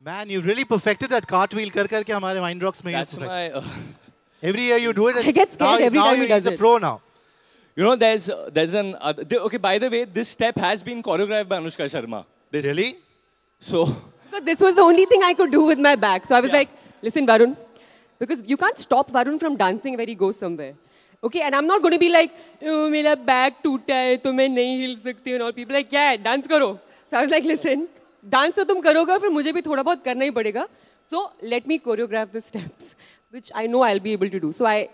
Man, you really perfected that cartwheel kar ke hamare mind rocks mein. That's my... Every year you do it. I get scared every time he does he's a it. pro now. You know, there's an... okay, by the way, this step has been choreographed by Anushka Sharma. This. Really? So... So this was the only thing I could do with my back. So I was like, listen, Varun, because you can't stop Varun from dancing when he goes somewhere. Okay, and I'm not going to be like, oh, my back toota hai, to main nahi hil sakti, and all people like, yeah, dance karo. So I was like, listen, dance to tum karoga, फिर मुझे भी थोड़ा बहुत करना ही पड़ेगा. So let me choreograph the steps, which I know I'll be able to do. So I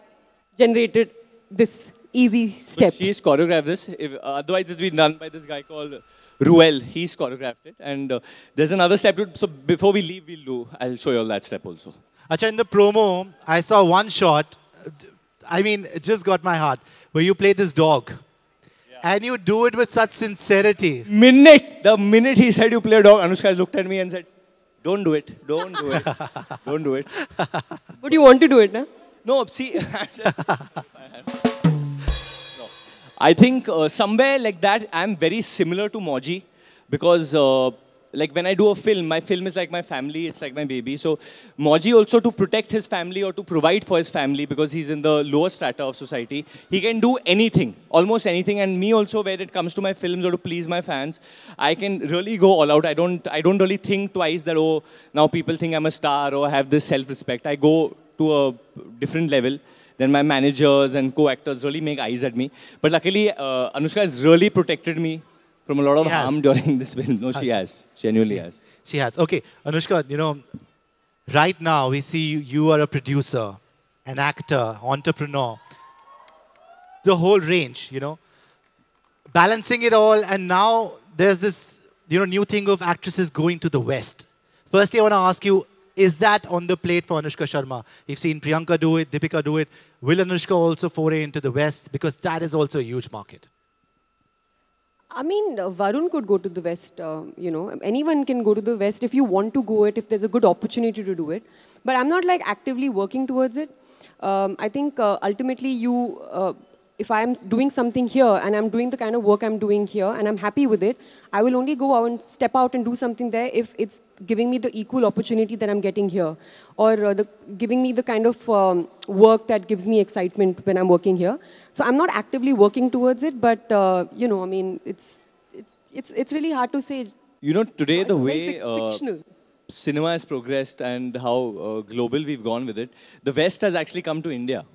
generated this easy step. So she's choreographed this. Otherwise, it's been done by this guy called Ruel. He's choreographed it. And there's another step. So before we leave, I'll show you all that step also. Acha, in the promo, I saw one shot. I mean, it just got my heart. Where you play this dog. Yeah. And you do it with such sincerity. The minute he said you play a dog, Anushka looked at me and said, don't do it. Don't do it. Don't do it. But you want to do it, na? No, see. No. I think somewhere like that, I'm very similar to Moji because like when I do a film, my film is like my family, it's like my baby. So Moji also, to protect his family or to provide for his family, because he's in the lower strata of society, he can do anything, almost anything. And me also, when it comes to my films or to please my fans, I can really go all out. I don't really think twice that, oh, now people think I'm a star or have this self-respect. I go to a different level. Then my managers and co-actors really make eyes at me. But luckily, Anushka has really protected me from a lot of harm during this film. No, she has. Genuinely has. She has. Okay, Anushka, you know, right now we see you are a producer, an actor, entrepreneur, the whole range, you know, balancing it all. And now there's this, you know, new thing of actresses going to the West. Firstly, I want to ask you, is that on the plate for Anushka Sharma? You've seen Priyanka do it, Deepika do it. Will Anushka also foray into the West? Because that is also a huge market. I mean, Varun could go to the West, you know. Anyone can go to the West if you want to go it, if there's a good opportunity to do it. But I'm not like actively working towards it. I think ultimately if I'm doing something here and I'm doing the kind of work I'm doing here and I'm happy with it, I will only go out and step out and do something there if it's giving me the equal opportunity that I'm getting here, or giving me the kind of work that gives me excitement when I'm working here. So I'm not actively working towards it, but you know, I mean, it's really hard to say. You know, today the way fictional. Cinema has progressed and how global we've gone with it, the West has actually come to India.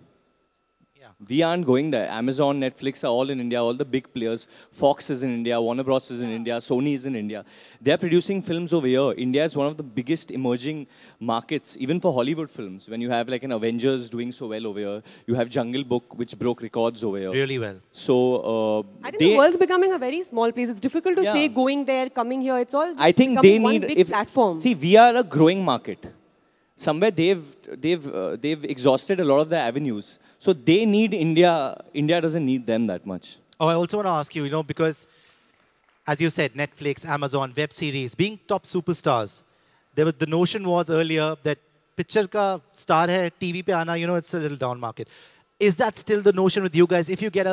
We aren't going there. Amazon, Netflix are all in India, all the big players. Fox is in India, Warner Bros. Is in India, Sony is in India. They're producing films over here. India is one of the biggest emerging markets, even for Hollywood films. When you have like an Avengers doing so well over here, you have Jungle Book, which broke records over here. Really well. So, I think the world's becoming a very small place. It's difficult to say going there, coming here. It's all I think they one need big platform. See, we are a growing market. Somewhere they've exhausted a lot of their avenues. So they need India. India doesn't need them that much. Oh, I also want to ask you, you know, because as you said, Netflix, Amazon, web series, being top superstars, the notion was earlier that picture ka star hai, TV pe aana, you know, it's a little down market. Is that still the notion with you guys? If you get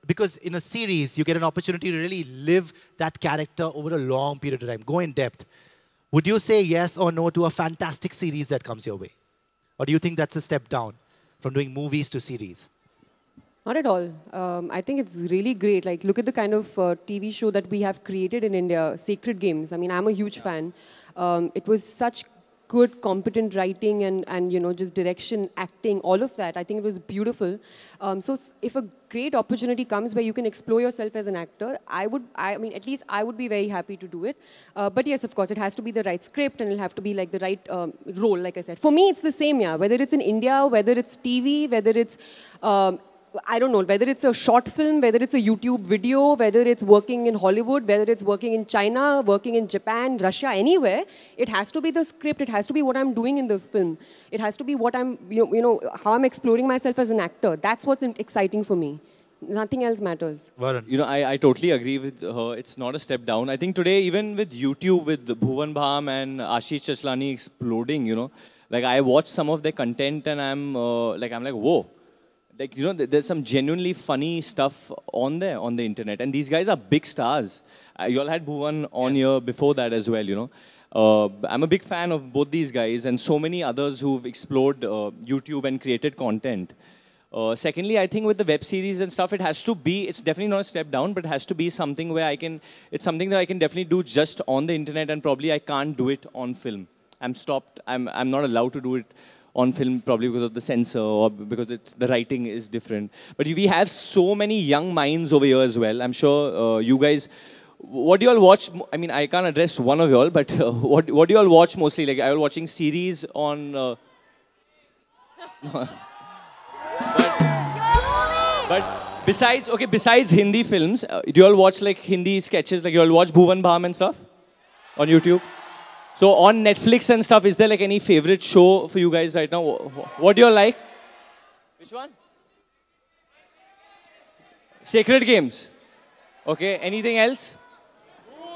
because in a series, you get an opportunity to really live that character over a long period of time, go in depth. Would you say yes or no to a fantastic series that comes your way? Or do you think that's a step down from doing movies to series? Not at all. I think it's really great. Like, look at the kind of TV show that we have created in India, Sacred Games. I mean, I'm a huge fan. It was such good, competent writing and you know, just direction, acting, all of that. I think it was beautiful. So if a great opportunity comes where you can explore yourself as an actor, I mean, at least I would be very happy to do it. But yes, of course, it has to be the right script and it'll have to be like the right role, like I said. For me, it's the same, yeah. Whether it's in India, whether it's TV, whether it's I don't know, whether it's a short film, whether it's a YouTube video, whether it's working in Hollywood, whether it's working in China, working in Japan, Russia, anywhere, it has to be the script, it has to be what I'm doing in the film. It has to be what I'm, you know, how I'm exploring myself as an actor. That's what's exciting for me. Nothing else matters. Varun. You know, I totally agree with her. It's not a step down. I think today, even with YouTube, with Bhuvan Bham and Ashish Chaslani exploding, you know, like I watch some of their content and I'm like, whoa. Like, you know, there's some genuinely funny stuff on there, on the internet. And these guys are big stars. You all had Bhuvan on here before that as well, you know. I'm a big fan of both these guys and so many others who've explored YouTube and created content. Secondly, I think with the web series and stuff, it has to be, it's definitely not a step down, but it has to be something where it's something that I can definitely do just on the internet, and probably I can't do it on film. I'm not allowed to do it on film, probably because of the censor or because the writing is different. But we have so many young minds over here as well. I'm sure you guys, what do you all watch? I mean, I can't address one of you all, but what do you all watch mostly? Like, are you all watching series on... But besides Hindi films, do you all watch like Hindi sketches? Like you all watch Bhuvan Bham and stuff on YouTube? So on Netflix and stuff, is there like any favorite show for you guys right now? What do you all like? Which one? Sacred Games. Okay. Anything else?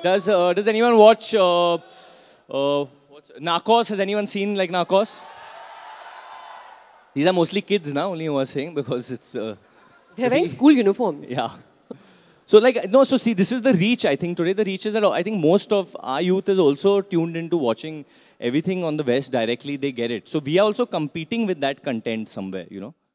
Does anyone watch Narcos? Has anyone seen like Narcos? These are mostly kids now, only who are saying, because it's... They're wearing school uniforms. Yeah. So like, no, so see, this is the reach, I think. Today the reach is that I think most of our youth is also tuned into watching everything on the West directly. They get it. So we are also competing with that content somewhere, you know.